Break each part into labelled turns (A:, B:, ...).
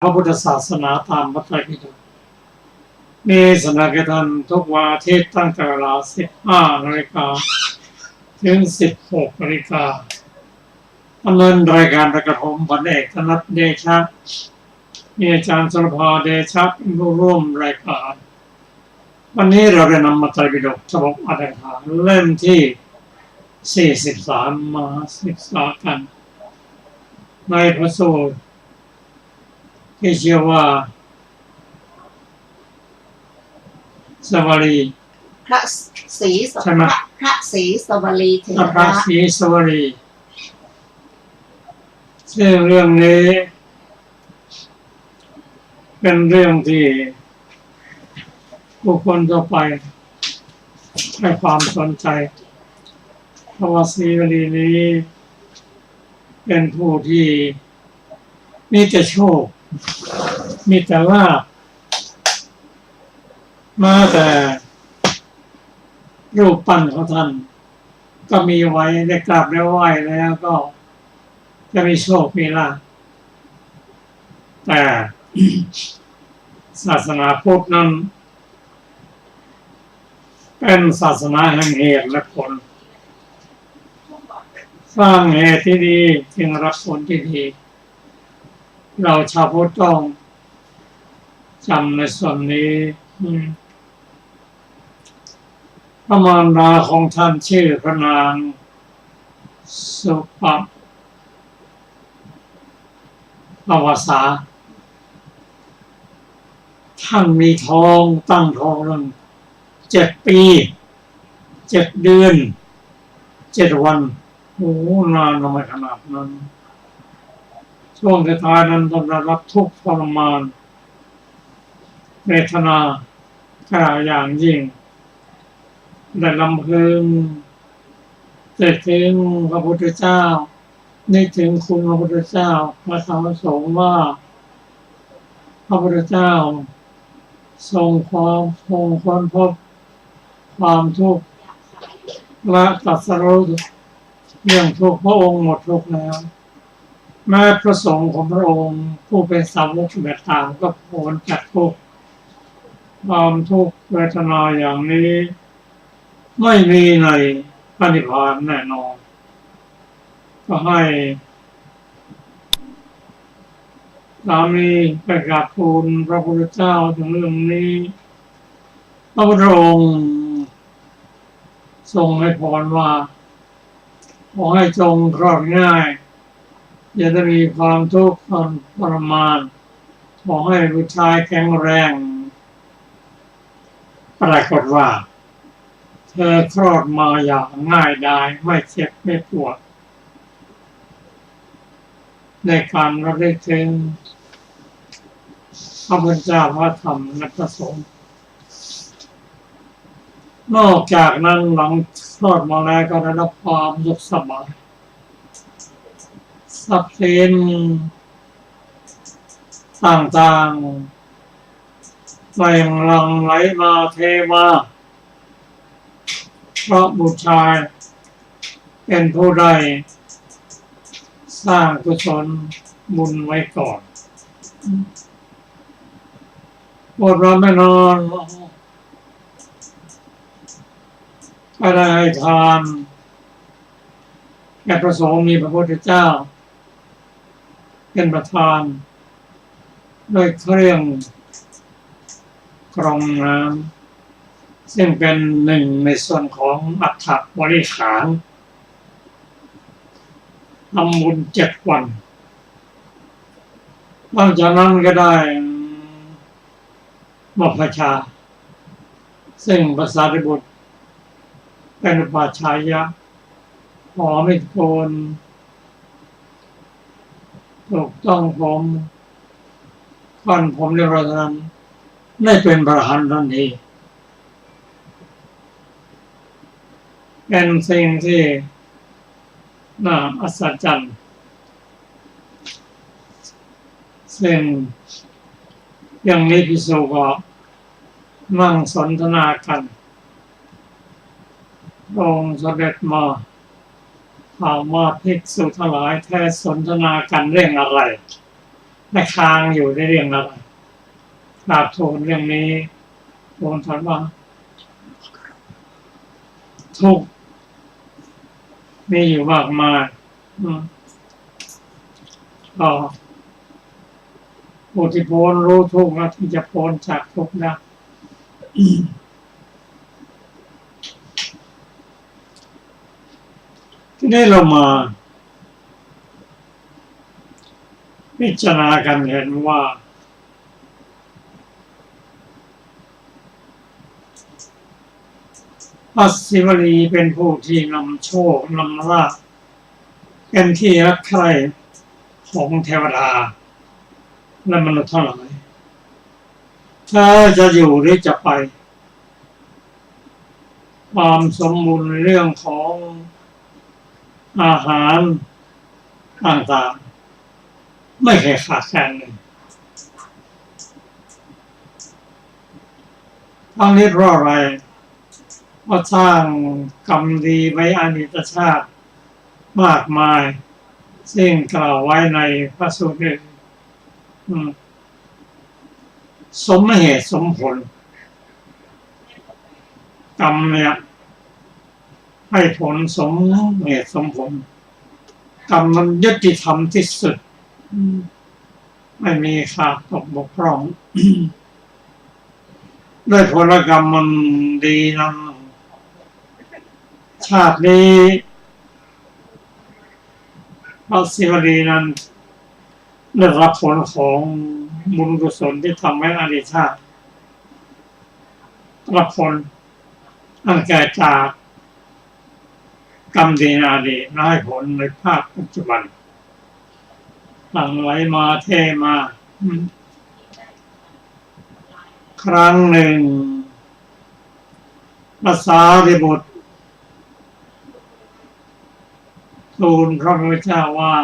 A: พระพุทธศาสนาตามพระไตรปิฎกมีสำนักธรรมทุกวันอาทิตย์ตั้งแต่เวลา 15 นาฬิกาถึง 16 นาฬิกาดำเนินรายการประกผมพันเอกธนัทเดชะมีอาจารย์สุรพาเดชะเป็นผู้ร่วมรายการวันนี้เราได้นำมาไตรปิฎกฉบับอรรถะเล่มที่ 43 มาศึกษากันในพระสูตรที่เชื่อว่าสวลี
B: พระศรีสวรีพระศรีสวรีเถระ
A: พระศรีสวลีซึ่งเรื่องนี้เป็นเรื่องที่ผู้คนทั่วไปให้ความสนใจเพราะว่าศรีวลีนี้เป็นผู้ที่มีแต่โชคมีแต่ลาภมาแต่รูปปั้นของท่านก็มีไว้ได้กราบได้ไหว้แล้วก็จะมีโชคมีลาภแต่ ศาสนาพุทธนั้นเป็นศาสนาแห่งเหตุและผลสร้างเหตุที่ดีจึงรับผลที่ดีเราชาวพุทธต้องจำในส่วนนี้พระมารดาของท่านชื่อพระนางสุปภวสาท่านมีท้องตั้งท้องนั้น7 ปี 7 เดือน 7 วันโอ้นานทำไมขนาดนั้นช่วงท้ายนั้นต้องได้รับทุกข์ทรมานเวทนากระอย่างยิ่งได้ลำพึงนึกถึงพระพุทธเจ้านึกถึงคุณพระพุทธเจ้าพระธรรมสงฆ์ว่าพระพุทธเจ้าทรงค้นพบความทุกข์และตรัสรู้เรื่องทุกข์พระองค์หมดทุกข์แล้วแม้พระสงฆ์ของพระองค์ผู้เป็นสาวกแบบต่างก็พ้นจากทุกข์ความทุกข์เวทนาอย่างนี้ไม่มีในพระนิพพานแน่นอนก็ให้สามีไปกราบทูลพระพุทธเจ้าถึงเรื่องนี้พระพุทธองค์ทรงให้พรว่าขอให้จงคลอดง่ายอย่าได้มีความทุกข์ทรมานขอให้ผู้ชายแข็งแรงปรากฏว่าเธอคลอดมาอย่างง่ายดายไม่เจ็บไม่ปวดในการระลึกถึงพระพุทธเจ้าพระธรรมและพระสงฆ์นอกจากนั้นหลังคลอดมาแล้วก็ได้รับความสุขสบายทรัพย์สินต่างๆไหลหลั่งไหลมาเทมาเพราะบุตรชายเป็นผู้ใดสร้างกุศลบุญไว้ก่อนอดรับไม่นอนก็ได้ให้ทานแก่พระสงฆ์มีพระพุทธเจ้าเป็นประธานด้วยเครื่องกรองน้ำซึ่งเป็นหนึ่งในส่วนของอัฐบริขารทำบุญ7 วันหลังจากนั้นก็ได้มอบพระชาซึ่งพระสารีบุตรเป็นอุปัชฌายะหอมิโกนถูกต้องผมค่อนผมเรียบร้อยนั้นได้เป็นพระอรหันต์ทันทีเป็นสิ่งที่น่าอัศจรรย์ซึ่งอย่างนี้พิสูจน์ก็นั่งสนทนากันองค์เสด็จมาถามว่าภิกษุทั้งหลายแท้สนทนากันเรื่องอะไร และค้างอยู่ในเรื่องอะไรกราบทูลเรื่องนี้ทูลถามว่าทุกข์มีอยู่มากมายก็ผู้ที่พ้นรู้ทุกข์แล้วที่จะพ้นจากทุกข์ได้ที่นี้เรามาพิจารณากันเห็นว่าพระศิวลีเป็นผู้ที่นำโชคนำลาภเป็นที่รักใคร่ของเทวดาและมนุษย์ทั้งหลายถ้าจะอยู่หรือจะไปความสมบูรณ์ในเรื่องของอาหารต่างๆไม่เคยขาดแคลนเลยทั้งนี้เพราะอะไรเพราะสร้างกรรมดีไว้อดีตชาติมากมายซึ่งกล่าวไว้ในพระสูตรอื่นสมเหตุสมผลกรรมเนี่ยให้ผลสมเหตุสมผลกรรมมันยุติธรรมที่สุดไม่มีขาดตกบกพร่องด้วยผลกรรมมันดีนั้นชาตินี้พระศิวลีนั้นได้รับผลของบุญกุศลที่ทำไว้อดีตชาติรับผลอันเกิดจากกรรมดีในอดีตให้ผลในภาคปัจจุบันหลั่งไหลมาเทมาครั้งหนึ่งพระสารีบุตรทูลพระพุทธเจ้าว่า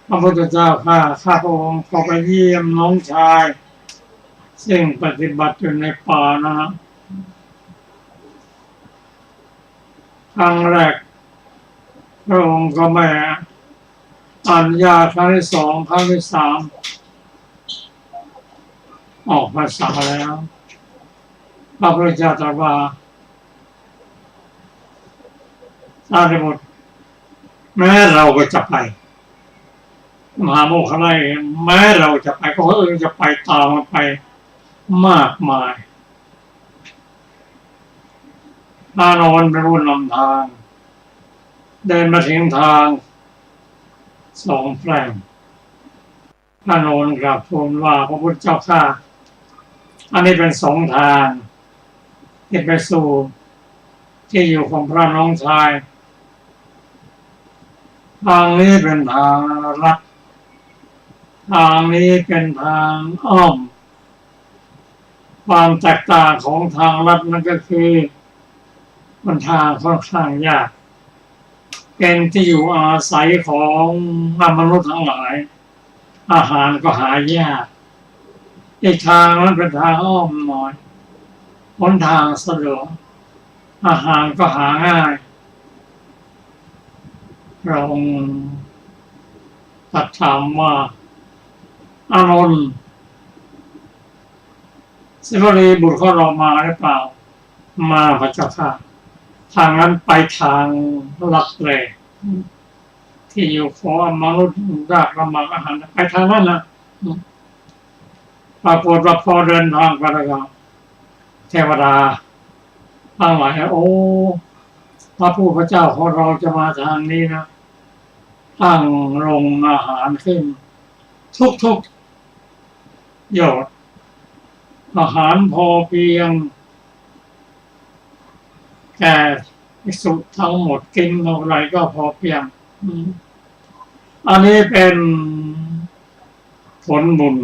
A: พระพุทธเจ้าข้าพระองค์ขอไปเยี่ยมน้องชายซึ่งปฏิบัติอยู่ในป่านะครั้งแรกพระองค์ก็ไม่อนุญาตครั้งที่สองครั้งที่สามออกพรรษาแล้วพระพุทธเจ้าตรัสว่าสารีบุตรแม้เราก็จะไปมหาโมคคัลลานะแม้เราจะไปก็จะไปตามมันไปมากมายอานนท์เป็นผู้นำทางเดินมาถึงทางสองแพร่งอานนท์กราบทูลว่าพระพุทธเจ้าข้าอันนี้เป็นสองทางที่ไปสู่ที่อยู่ของพระน้องชายทางนี้เป็นทางลัดทางนี้เป็นทางอ้อมความแตกต่างของทางลัดนั่นก็คือมันทางค่อนข้างยากเป็นที่อยู่อาศัยของมนุษย์ทั้งหลายอาหารก็หายากอีกทางนั้นเป็นทางอ้อมหน่อยหนทางสะดวกอาหารก็หาง่ายเราตัดถามว่าอานนท์ศิวลีบุตรของเรามาหรือเปล่ามาพระเจ้าค่ะทางนั้นไปทางลัดเลยที่อยู่ของมนุษย์ยากลำบากอาหารไปทางนั้นนะปรากฏว่าพอเดินทางไปแล้วเทวดาทั้งหลายโอ้พระผู้พระเจ้าของเราจะมาทางนี้นะตั้งโรงอาหารขึ้นทุกหยดอาหารพอเพียงแก่ภิกษุทั้งหมดกินเท่าไรก็พอเพียงอันนี้เป็นผลบุญ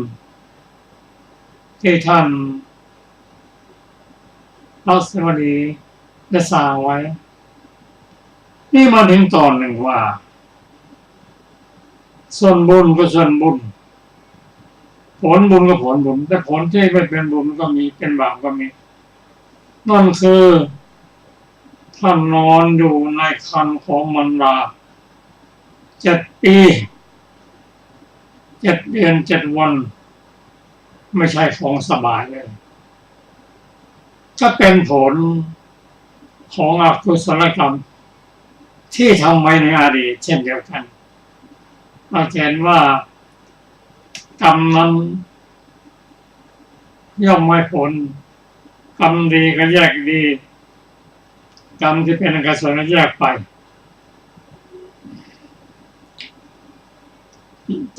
A: ที่ท่านพระศิวลีได้สร้างไว้นี่มาถึงตอนหนึ่งว่าส่วนบุญก็ส่วนบุญผลบุญก็ผลบุญแต่ผลที่ไม่เป็นบุญก็มีเป็นบาปก็มีนั่นคือท่านนอนอยู่ในครรภ์ของมารดา7 ปี 7 เดือน 7 วันไม่ใช่ของสบายเลยจะเป็นผลของอกุศลกรรมที่ทำไว้ในอดีตเช่นเดียวกันเราเห็นว่ากรรมนั้นย่อมไม่ผลกรรมดีก็แยกดีกรรมที่เป็นอกุศลก็แยกไป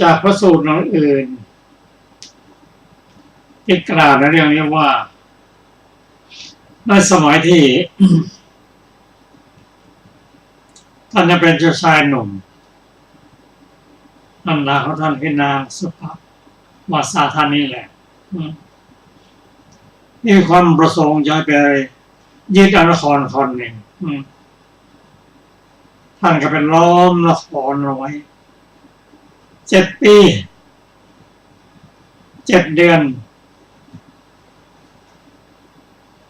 A: จากพระสูตรอื่นที่กล่าวในเรื่องนี้ว่าในสมัยที่ ท่านจะเป็นเจ้าชายหนุ่มนันดาของท่านคือนางสุภวาสาท่านนี่แหละมีความประสงค์จะไปยึดนครคนหนึ่งท่านก็เป็นล้อมนครเอาไว้7 ปี 7 เดือน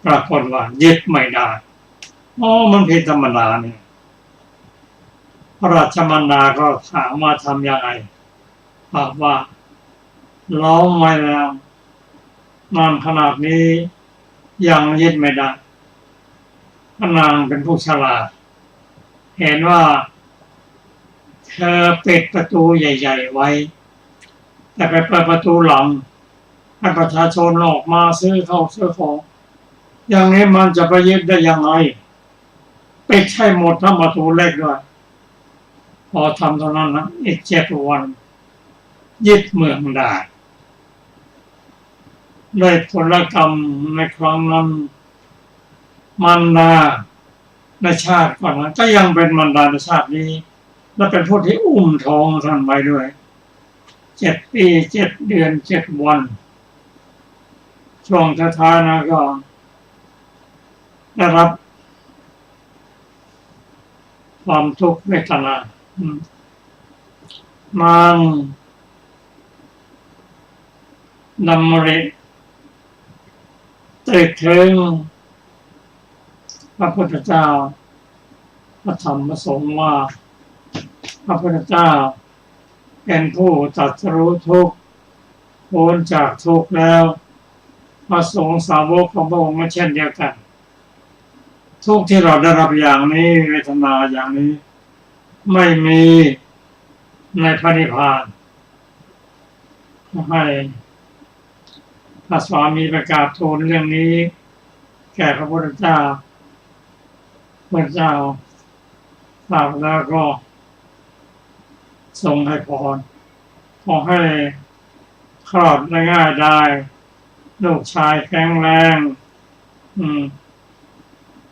A: ปรากฏว่ายึดไม่ได้มันผิดธรรมดาเนี่ยพระราชมารดาก็ถามว่าทำยังไงบอกว่าล้อมไว้แล้วนานขนาดนี้ยังยึดไม่ได้พระนางเป็นผู้ฉลาดเห็นว่าเธอปิดประตูใหญ่ๆไว้แต่ไปเปิดประตูหลังให้ประชาชนออกมาซื้อข้าวซื้อของอย่างนี้มันจะไปยึดได้ยังไงปิดให้หมดทั้งประตูเล็กด้วยพอทำเท่านั้นนะอีก7 วันยึดเมืองได้ด้วยผลกรรมในครั้งนั้นมันดาในชาติก่อนนั้นก็ยังเป็นมันดาในชาตินี้และเป็นผู้ที่อุ้มท้องท่านไว้ด้วย7 ปี 7 เดือน 7 วันช่วงท้ายๆนะก็ได้รับความทุกข์เวทนานางดำริตรึกถึงพระพุทธเจ้าพระธรรมพระสงฆ์ว่าพระพุทธเจ้าเป็นผู้ตรัสรู้ทุกข์พ้นจากทุกข์แล้วพระสงฆ์สาวกของพระองค์ก็เช่นเดียวกันทุกที่เราได้รับอย่างนี้เวทนาอย่างนี้ไม่มีในพระนิพพานให้พระสวามีประกาศทูลเรื่องนี้แก่พระพุทธเจ้าพระเจ้าทราบแล้วก็ทรงให้พรขอให้คลอดได้ง่ายได้ลูกชายแข็งแรง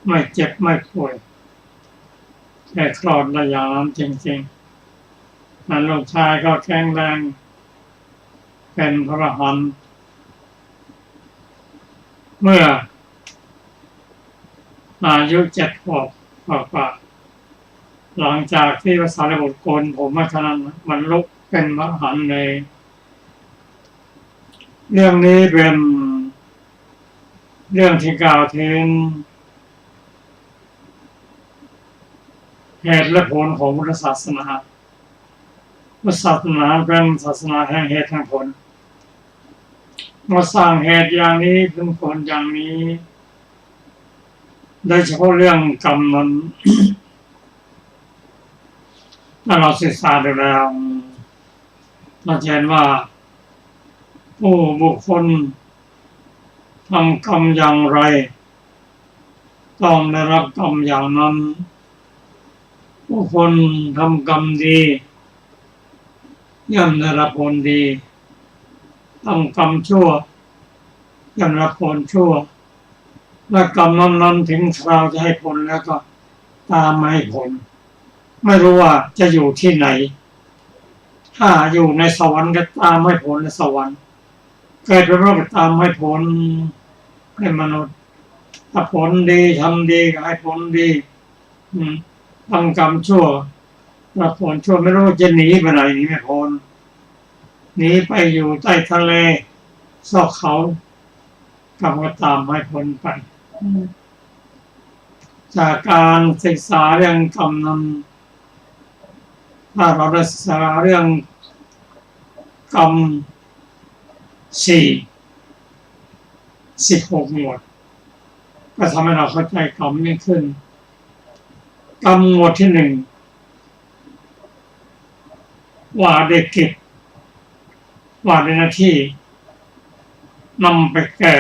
A: ไม่เจ็บไม่ป่วยแค่คลอดได้อย่างนั้นจริงๆนั้นลูกชายก็แข็งแรงเป็นพระอรหันต์เมื่ออายุ7 ขวบกว่าหลังจากที่พระสารีบุตรโกนผมมาเท่านั้นมันลุกเป็นพระอรหันต์เลยเรื่องนี้เป็นเรื่องที่กล่าวถึงเหตุและผลของพุทธศาสนาพุทธศาสนาเป็นศาสนาแห่งเหตุแห่งผลมาสร้างเหตุอย่างนี้ถึงผลอย่างนี้โดยเฉพาะเรื่องกรรมนั้น ถ้าเราศึกษาดูแล้วเราเห็นว่าผู้บุคคลทำกรรมอย่างไรต้องได้รับกรรมอย่างนั้นผู้คนทำกรรมดีย่อมได้รับผลดีทำกรรมชั่วย่อมได้รับผลชั่วและกรรมนั้นถึงคราวจะให้ผลแล้วก็ตามมาให้ผลไม่รู้ว่าจะอยู่ที่ไหนถ้าอยู่ในสวรรค์ก็ตามให้ผลในสวรรค์เกิดเป็นมนุษย์ก็ตามให้ผลในมนุษย์ถ้าผลดีทำดีก็ให้ผลดีทำกรรมชั่วรับผลชั่วไม่รู้จะหนีไปไหนหนีไม่พ้นหนีไปอยู่ใต้ทะเลซอกเขากรรมก็ตามให้ผลไปจากการศึกษาเรื่องกรรมนั้นถ้าเราได้ศึกษาเรื่อง กรรมสี่16 หมวดก็ทำให้เราเข้าใจกรรมนี้ขึ้นกรรมหมวดที่1ว่าได้กิจว่าได้หน้าที่นำไปแก่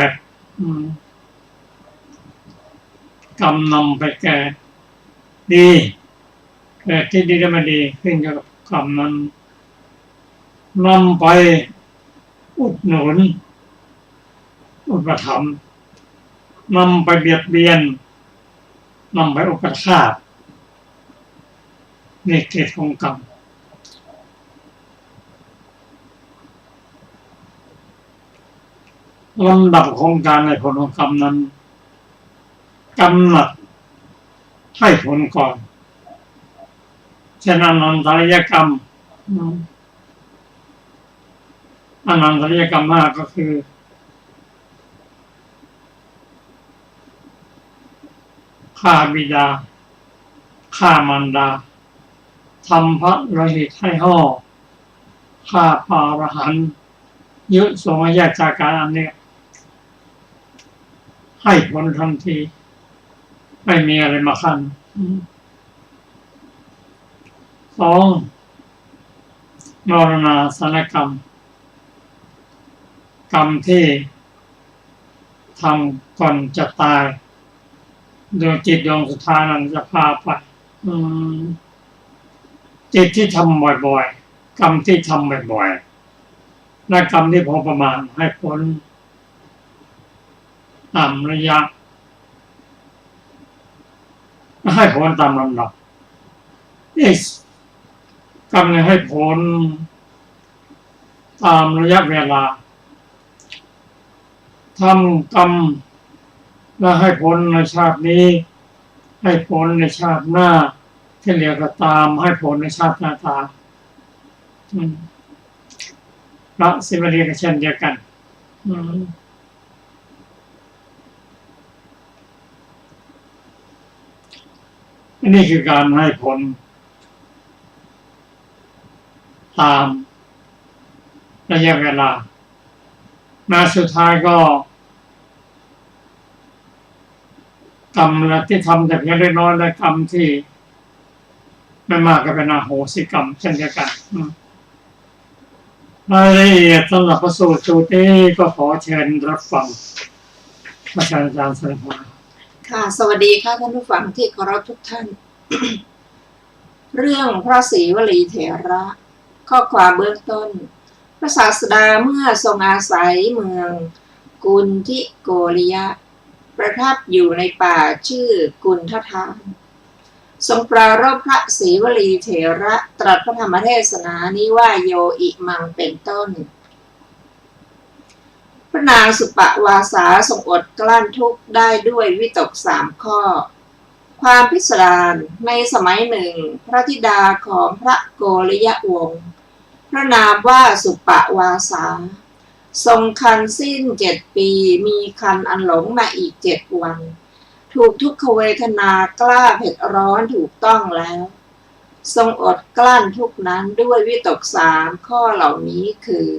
A: กรรมนำไปแก่ดีเกิดที่ดีได้มาดีขึ้นกับกรรมนั้นนำไปอุดหนุนอุปถัมภ์นำไปเบียดเบียนนำไปอุปฆาตนี่เกณฑ์ของกรรมลำดับของการในผลของกรรมนั้นกำหนดให้ผลก่อนเช่นอนันตริยกรรมอนันตริยกรรม5ก็คือฆ่าบิดาฆ่ามารดาทำพระโลหิตให้ห่อฆ่าพระอรหันต์ยึดสงฆ์แยกจากการอันนี้ให้ผลทันทีไม่มีอะไรมาขัน2นรณาสนกรรมกรรมที่ทำก่อนจะตายดวงจิตดวงสุดท้ายนั้นจะพาไปจิตที่ทำบ่อยๆกรรมที่ทำบ่อยๆและกรรมที่พอประมาณให้ผลตามระยะให้ผลตามลำดับกรรมให้ผลตามระยะเวลาทำกรรมและให้ผลในชาตินี้ให้ผลในชาติหน้าที่เหลือก็ตามให้ผลในชาติหน้าตามพระศิวลีก็เช่นเดียวกันอันนี้คือการให้ผลตามระยะเวลามาสุดท้ายก็กรรมที่ทำแต่เพียงเล็กน้อยและกรรมที่ไม่มากก็เป็นอโหสิกรรมเช่นเดียวกันรายละเอียดสำหรับพระสูตรสูตรนี้ก็ขอเชิญรับฟังพระอาจารย์สรพงษ์
B: ค่ะสวัสดีค่ะท่านผู้ฟังที่เคารพทุกท่าน เรื่องพระศรีวลีเถระข้อความเบื้องต้นพระศาสดาเมื่อทรงอาศัยเมืองกุนทิโกริยะประทับอยู่ในป่าชื่อกุนททานทรงปรารภพระศรีวลีเถระตรัสพระธรรมเทศนานี้ว่าโยอิมังเป็นต้นพระนางสุปวาสาทรงอดกลั้นทุกข์ได้ด้วยวิตก3 ข้อความพิสดารในสมัยหนึ่งพระธิดาของพระโกริยวงศ์พระนามว่าสุปวาสาทรงคันสิ้น7 ปีมีคันอันหลงมาอีก7 วันถูกทุกขเวทนากล้าเผ็ดร้อนถูกต้องแล้วทรงอดกลั้นทุกนั้นด้วยวิตก3 ข้อเหล่านี้คือ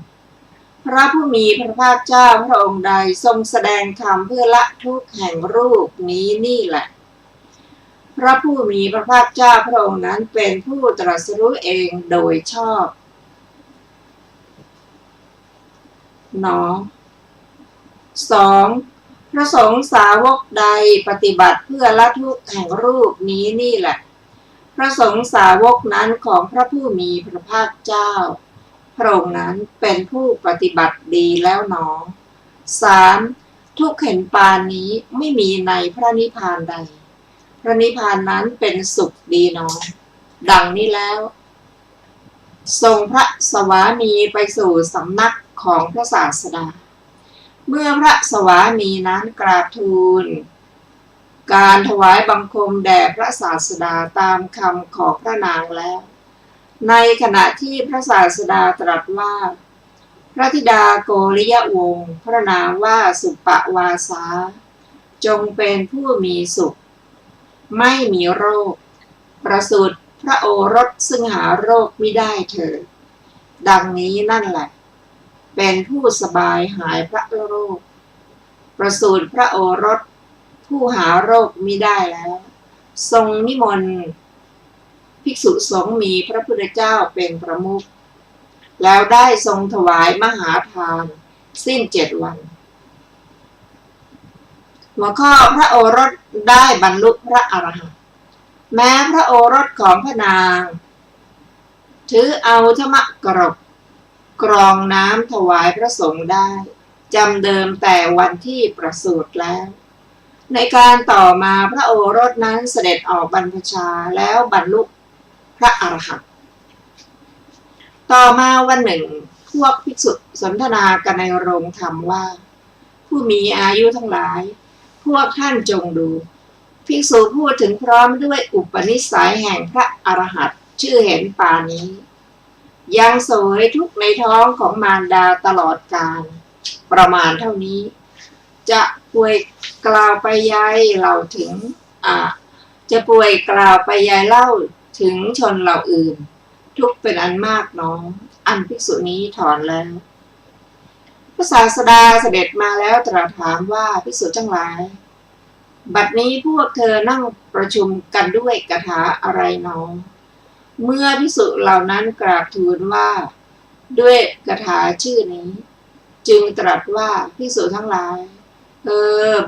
B: 1. พระผู้มีพระภาคเจ้าพระองค์ใดทรงแสดงธรรมเพื่อละทุกข์แห่งรูปนี้นี่แหละพระผู้มีพระภาคเจ้าพระองค์นั้นเป็นผู้ตรัสรู้เองโดยชอบ2. พระสงฆ์สาวกใดปฏิบัติเพื่อละทุกข์แห่งรูปนี้นี่แหละพระสงฆ์สาวกนั้นของพระผู้มีพระภาคเจ้าพระองค์นั้นเป็นผู้ปฏิบัติดีแล้วหนอ 3. ทุกข์เห็นปานนี้ไม่มีในพระนิพพานใดพระนิพพานนั้นเป็นสุขดีหนอดังนี้แล้วทรงพระสวามีไปสู่สำนักของพระศาสดาเมื่อพระสวามีนั้นกราบทูลการถวายบังคมแด่พระศาสดาตามคำของพระนางแล้วในขณะที่พระศาสดาตรัสว่าพระธิดาโกริยวงศ์พระนามว่าสุปวาสาจงเป็นผู้มีสุขไม่มีโรคประสูติ พระโอรสซึ่งหาโรคมิได้เถิดดังนี้นั่นแหละเป็นผู้สบายหายพระโรคประสูติพระโอรสผู้หาโรคมิได้แล้วทรงนิมนต์ภิกษุสงฆ์มีพระพุทธเจ้าเป็นประมุขแล้วได้ทรงถวายมหาทานสิ้น7 วันหัวข้อพระโอรสได้บรรลุพระอรหันต์แม้พระโอรสของพระนางถือเอาธรรมกรบกรองน้ำถวายพระสงฆ์ได้จำเดิมแต่วันที่ประสูติแล้วในการต่อมาพระโอรสนั้นเสด็จออกบรรพชาแล้วบรรลุพระอรหันต์ต่อมาวันหนึ่งพวกภิกษุสนทนากันในโรงธรรมว่าผู้มีอายุทั้งหลายพวกท่านจงดูภิกษุพูดถึงพร้อมด้วยอุปนิสัยแห่งพระอรหันต์ชื่อเห็นป่านี้ยังเสวยทุกข์ในท้องของมารดาตลอดกาลประมาณเท่านี้จะป่วยกล่าวไปยายเราถึงจะป่วยกล่าวไปยายเล่าถึงชนเหล่าอื่นทุกเป็นอันมากน้องอันภิกษุนี้ถอนแล้วพระศาสดาเสด็จมาแล้วตรัสถามว่าภิกษุทั้งหลายบัดนี้พวกเธอนั่งประชุมกันด้วยคาถาอะไรน้องเมื่อภิกษุเหล่านั้นกราบทูลว่าด้วยคาถาชื่อนี้จึงตรัสว่าภิกษุทั้งหลาย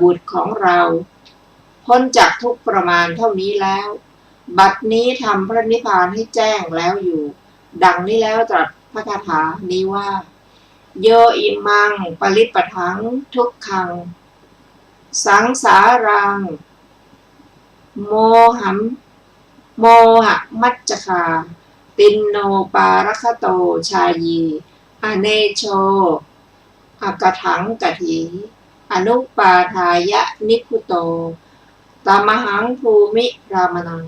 B: บุตรของเราพ้นจากทุกข์ประมาณเท่านี้แล้วบัดนี้ทำพระนิพพานให้แจ้งแล้วอยู่ดังนี้แล้วตรัสพระคาถานี้ว่าโยอิมังปริปทังทุกขังสังสารังโมหะมัจจคาตินโนปารคโตชายีอเนโชอกถังกถีอนุปาทายะนิพุโตตามหังภูมิรามนัง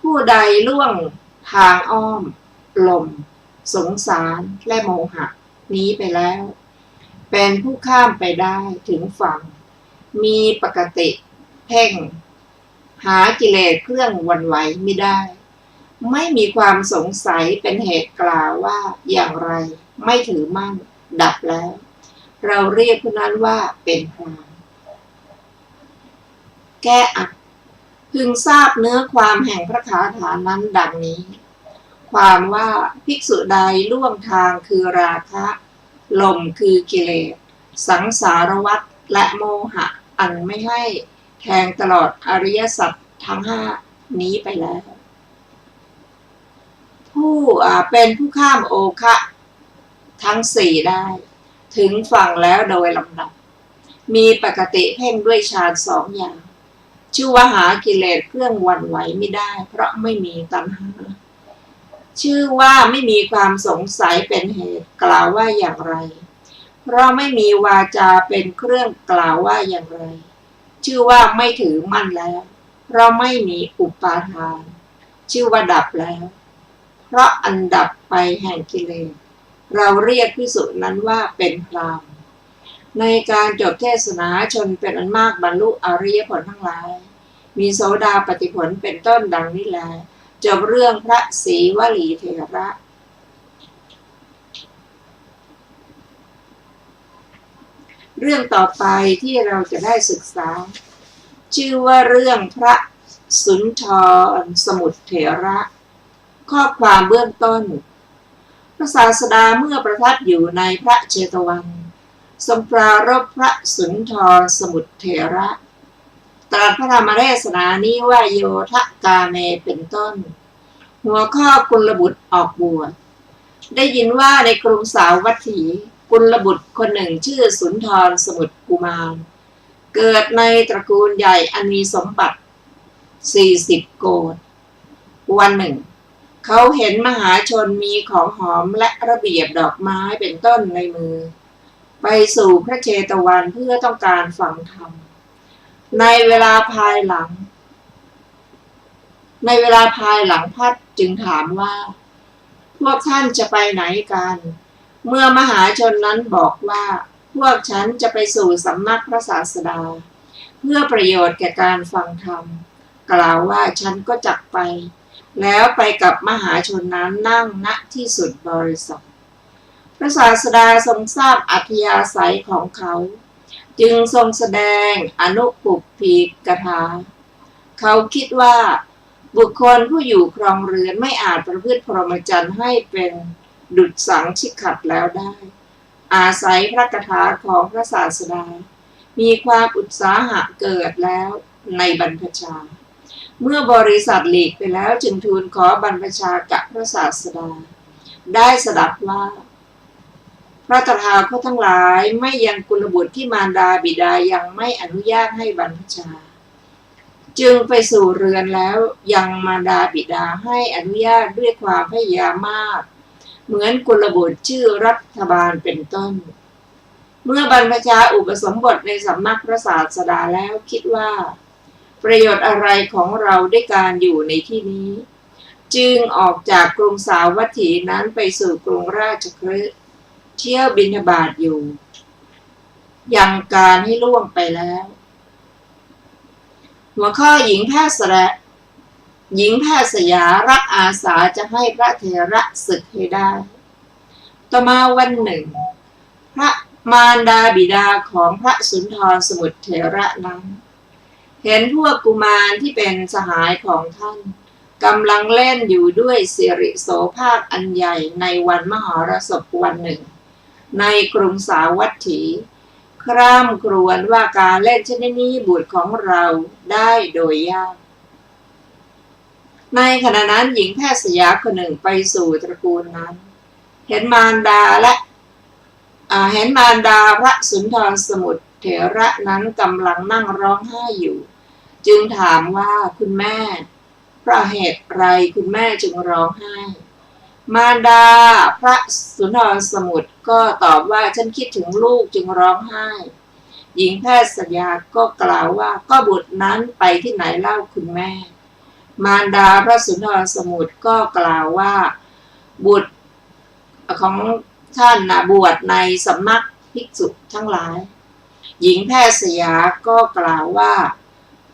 B: ผู้ใดล่วงทางอ้อมลมสงสารและโมหะนี้ไปแล้วเป็นผู้ข้ามไปได้ถึงฝั่งมีปกติเพ่งหากิเลสเครื่องหวั่นไหวไม่ได้ไม่มีความสงสัยเป็นเหตุกล่าวว่าอย่างไรไม่ถือมั่นดับแล้วเราเรียกผู้นั้นว่าเป็นพรหมณ์แก้อัดพึงทราบเนื้อความแห่งพระคาถานั้นดังนี้ความว่าภิกษุใดล่วงทางคือราคะลมคือกิเลสสังสารวัฏและโมหะอันไม่ให้แทงตลอดอริยสัจทั้ง5นี้ไปแล้วผู้เป็นผู้ข้ามโอคะทั้ง4ได้ถึงฝั่งแล้วโดยลำดับมีปกติเพ่งด้วยฌาน2 อย่างชื่อว่าหากิเลสเครื่องหวั่นไหวไม่ได้เพราะไม่มีตัณหาชื่อว่าไม่มีความสงสัยเป็นเหตุกล่าวว่าอย่างไรเพราะไม่มีวาจาเป็นเครื่องกล่าวว่าอย่างไรชื่อว่าไม่ถือมั่นแล้วเพราะไม่มีอุปาทานชื่อว่าดับแล้วเพราะอันดับไปแห่งกิเลสเราเรียกภิกษุนั้นว่าเป็นพราหมณ์ในการจบเทศนาชนเป็นอันมากบรรลุอริยผลทั้งหลายมีโสดาปัตติผลเป็นต้นดังนี้แลจบเรื่องพระศรีวลีเถระเรื่องต่อไปที่เราจะได้ศึกษาชื่อว่าเรื่องพระสุนทรสมุทรเถระข้อความเบื้องต้นพระศาสดาเมื่อประทับอยู่ในพระเชตวันทรงปรารภพระสุนทรสมุทรเถระตรัสพระธรรมเทศนานี้ว่าโยทะกาเมเป็นต้นหัวข้อกุลบุตรออกบวชได้ยินว่าในกรุงสาวัตถีกุลบุตรคนหนึ่งชื่อสุนทรสมุทรกุมารเกิดในตระกูลใหญ่อันมีสมบัติ40 โกฏวันหนึ่งเขาเห็นมหาชนมีของหอมและระเบียบดอกไม้เป็นต้นในมือไปสู่พระเชตวันเพื่อต้องการฟังธรรมในเวลาภายหลังพัดจึงถามว่าพวกท่านจะไปไหนกันเมื่อมหาชนนั้นบอกว่าพวกฉันจะไปสู่สำนักพระศาสดาเพื่อประโยชน์แก่การฟังธรรมกล่าวว่าฉันก็จักไป แล้วไปกับมหาชนนั้นนั่งณที่สุดบริษัทพระศาสดาทรงทราบอัธยาศัยของเขาจึงทรงแสดงอนุปุปพีกถาเขาคิดว่าบุคคลผู้อยู่ครองเรือนไม่อาจประพฤติพรหมจรรย์ให้เป็นดุจสังชิขัดแล้วได้อาศัยพระคาถาของพระศาสดามีความอุตสาหะเกิดแล้วในบรรพชาเมื่อบริษัทหลีกไปแล้วจึงทูลขอบรรพชากับพระศาสดาได้สดับว่าพระตถาคตทั้งหลายไม่ยังกุลบุตรที่มารดาบิดายังไม่อนุญาตให้บรรพชาจึงไปสู่เรือนแล้วยังมารดาบิดาให้อนุญาตด้วยความพยายามมากเหมือนกุลบุตรชื่อรัฐบาลเป็นต้นเมื่อบรรพชาอุปสมบทในสำนักพระศาสดาแล้วคิดว่าประโยชน์อะไรของเราด้วยการอยู่ในที่นี้จึงออกจากกรุงสาวัตถีนั้นไปสู่กรุงราชคฤห์เที่ยวบิณฑบาตอยู่ยังการให้ล่วงไปแล้วหัวข้อหญิงแพทย์สยารับอาสาจะให้พระเถระศึกให้ได้ต่อมาวันหนึ่งพระมารดาบิดาของพระสุนทรสมุทรเถระนั้นเห็นพวกกุมารที่เป็นสหายของท่านกำลังเล่นอยู่ด้วยสิริโสภาคอันใหญ่ในวันมหรสพวันหนึ่งในกรุงสาวัตถีคร่ำครวญว่าการเล่นชนิดนี้บุตรของเราได้โดยยากในขณะนั้นหญิงแพทย์สยาคนหนึ่งไปสู่ตระกูลนั้นเห็นมารดาพระสุนทรสมุทรเถระนั้นกำลังนั่งร้องไห้อยู่จึงถามว่าคุณแม่เพราะเหตุไรคุณแม่จึงร้องไห้มารดาพระสุนทรสมุทรก็ตอบว่าฉันคิดถึงลูกจึงร้องไห้หญิงแพทย์สยาก็กล่าวว่าก็บุตรนั้นไปที่ไหนเล่าคุณแม่มารดาพระสุนทรสมุทรก็กล่าวว่าบุตรของท่านบวชในสำนักภิกษุทั้งหลายหญิงแพทย์สยาก็กล่าวว่า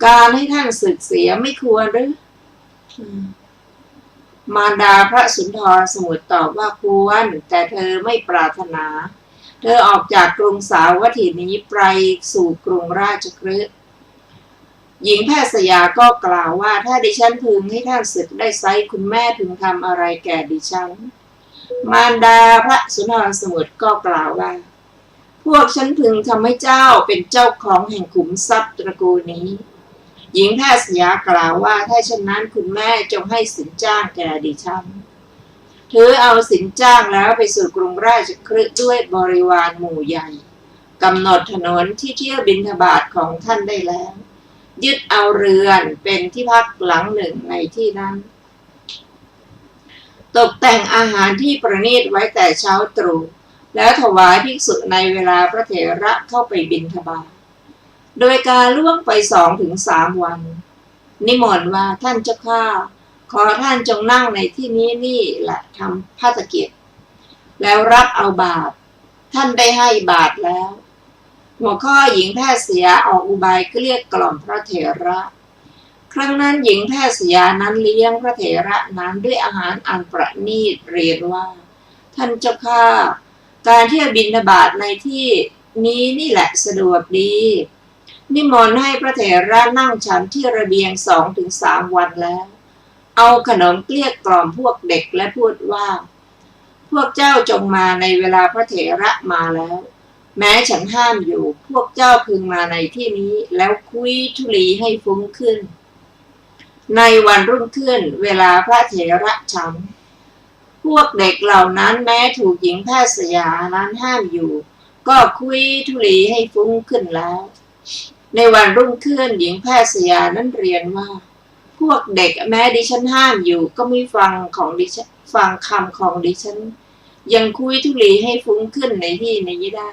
B: การให้ท่านศึกเสียไม่ควรหรือมารดาพระสุนทรสมุทรตอบว่าควรแต่เธอไม่ปรารถนาเธอออกจากกรุงสาวัตถีนี้ไปสู่กรุงราชคฤห์หญิงแพทย์สยาก็กล่าวว่าถ้าดิฉันพึงให้ท่านศึกได้ไซคุณแม่พึงทำอะไรแก่ดิฉันมารดาพระสุนทรสมุทรก็กล่าวว่าพวกฉันพึงทำให้เจ้าเป็นเจ้าของแห่งขุมทรัพย์ตระกูลนี้หญิงแพทย์สยากล่าวว่าถ้าเช่นนั้นคุณแม่จงให้สินจ้างแก่ดิฉันเธอเอาสินจ้างแล้วไปสู่กรุงราชคฤห์ด้วยบริวารหมู่ใหญ่กำหนดถนนที่เที่ยวบิณฑบาตของท่านได้แล้วยึดเอาเรือนเป็นที่พักหลังหนึ่งในที่นั้นตกแต่งอาหารที่ประณีตไว้แต่เช้าตรู่แล้วถวายภิกษุในเวลาพระเถระเข้าไปบิณฑบาตโดยการล่วงไป2-3 วันนิมนต์ว่าท่านเจ้าข้าขอท่านจงนั่งในที่นี้นี่แหละทำภัตกิจแล้วรับเอาบาตรท่านได้ให้บาตรแล้วหัวข้อหญิงแพทย์สยาออกอุบายเกลี้ยกล่อมพระเถระครั้งนั้นหญิงแพทย์สยานั้นเลี้ยงพระเถระนั้นด้วยอาหารอันประณีตเรียนว่าท่านเจ้าข้าการเที่ยวบิณฑบาตในที่นี้นี่แหละสะดวกดีนิมนต์ให้พระเถระนั่งฉันที่ระเบียง2-3 วันแล้วเอาขนมเกลี้ยกล่อมพวกเด็กและพูดว่าพวกเจ้าจงมาในเวลาพระเถระมาแล้วแม้ฉันห้ามอยู่พวกเจ้าพึงมาในที่นี้แล้วคุยธุลีให้ฟุ้งขึ้นในวันรุ่งขึ้นเวลาพระเถระฉันพวกเด็กเหล่านั้นแม้ถูกหญิงแพทย์สยานั้นห้ามอยู่ก็คุยธุลีให้ฟุ้งขึ้นแล้วในวันรุ่งขึ้นหญิงแพทย์สยานั้นเรียนว่าพวกเด็กแม้ดิฉันห้ามอยู่ก็ไม่ฟังคำของดิฉันยังคุยธุลีให้ฟุ้งขึ้นในที่นี้ได้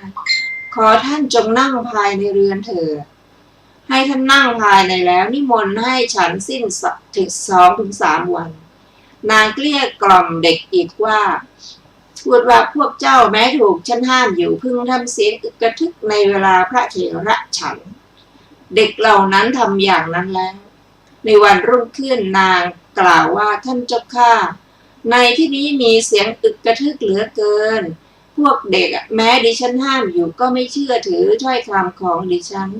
B: ขอท่านจงนั่งภายในเรือนเถิดให้ท่านนั่งภายในแล้วนิมนต์ให้ฉันสิ้นถึง2-3 วันนางเกลี้ยกล่อมเด็กอีกว่าพูดว่าพวกเจ้าแม้ถูกฉันห้ามอยู่พึงทำเสียงอึกกระทึกในเวลาพระเถระฉันเด็กเหล่านั้นทำอย่างนั้นแล้วในวันรุ่งขึ้นนาง กล่าวว่าท่านเจ้าข้าในที่นี้มีเสียงอึกกระทึกเหลือเกินพวกเด็กแม้ดิฉันห้ามอยู่ก็ไม่เชื่อถือถ้อยคำของดิฉัน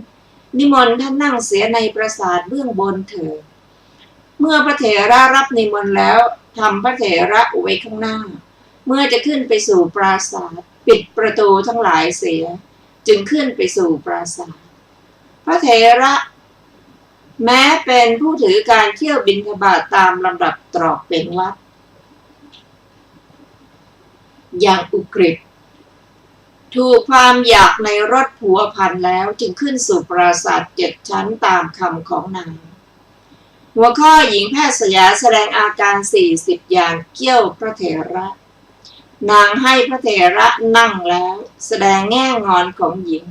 B: นิมนต์ท่านนั่งเสียในปราสาทเบื้องบนเถิดเมื่อพระเถระรับนิมนต์แล้วทำพระเถระไว้ข้างหน้าเมื่อจะขึ้นไปสู่ปราสาทปิดประตูทั้งหลายเสียจึงขึ้นไปสู่ปราสาทพระเถระแม้เป็นผู้ถือการเที่ยวบิณฑบาตตามลำดับตรอกเป็นวัดอย่างอุกฤษถูกความอยากในรสผัวพันแล้วจึงขึ้นสู่ปราสาท7 ชั้นตามคำของนางหัวข้อหญิงแพทย์สยาแสดงอาการ40อย่างเกี่ยวพระเถระนางให้พระเถระนั่งแล้วแสดงแง่งอนของหญิง